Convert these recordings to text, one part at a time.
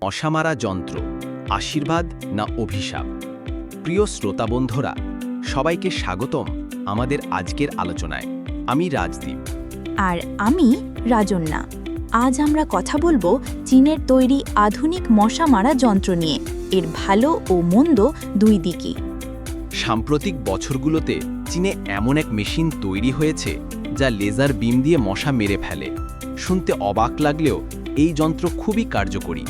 মশা মারা যন্ত্র আশীর্বাদ না অভিশাপ? প্রিয় শ্রোতা বন্ধুরা, সবাইকে স্বাগতম আমাদের আজকের আলোচনায়। আমি রাজদীপ। আর আমি রাজন্যা। আজ আমরা কথা বলবো চীনের তৈরি আধুনিক মশা মারা যন্ত্র নিয়ে, এর ভালো ও মন্দ দুই দিকই। সাম্প্রতিক বছরগুলোতে চীনে এমন এক মেশিন তৈরি হয়েছে যা লেজার বিম দিয়ে মশা মেরে ফেলে। শুনতে অবাক লাগলেও এই যন্ত্র খুবই কার্যকরী।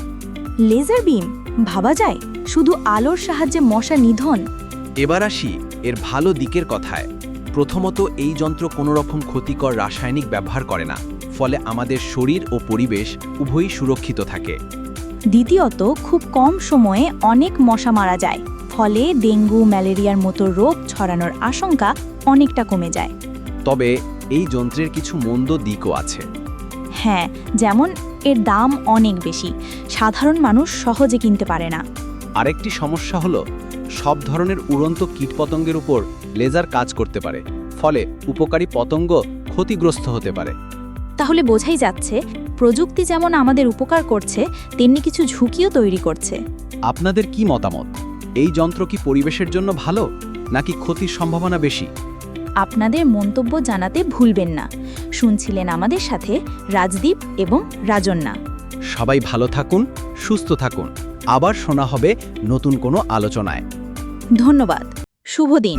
লেজার বিম, ভাবা যায় শুধু আলোর সাহায্যে মশা নিধন? এবার আসি এর ভালো দিকের কথায়। প্রথমত, এই যন্ত্র কোনো রকম ক্ষতিকর রাসায়নিক ব্যবহার করে না, ফলে আমাদের শরীর ও পরিবেশ উভয়ই সুরক্ষিত থাকে। দ্বিতীয়ত, খুব কম সময়ে অনেক মশা মারা যায়, ফলে ডেঙ্গু ম্যালেরিয়ার মতো রোগ ছড়ানোর আশঙ্কা অনেকটা কমে যায়। তবে এই যন্ত্রের কিছু মন্দ দিকও আছে। হ্যাঁ, যেমন এর দাম অনেক বেশি, সাধারণ মানুষ সহজে কিনতে পারে না। আরেকটি সমস্যা হলো সব ধরনের উড়ন্ত কীটপতঙ্গের উপর লেজার কাজ করতে পারে, ফলে উপকারী পতঙ্গ ক্ষতিগ্রস্ত হতে পারে। তাহলে বোঝাই যাচ্ছে, প্রযুক্তি যেমন আমাদের উপকার করছে, তেমনি কিছু ঝুঁকিও তৈরি করছে। আপনাদের কি মতামত? এই যন্ত্র কি পরিবেশের জন্য ভালো, নাকি ক্ষতির সম্ভাবনা বেশি? আপনাদের মন্তব্য জানাতে ভুলবেন না। শুনছিলেন আমাদের সাথে রাজদীপ এবং রাজন্যা। সবাই ভালো থাকুন, সুস্থ থাকুন। আবার শোনা হবে নতুন কোনো আলোচনায়। ধন্যবাদ। শুভ দিন।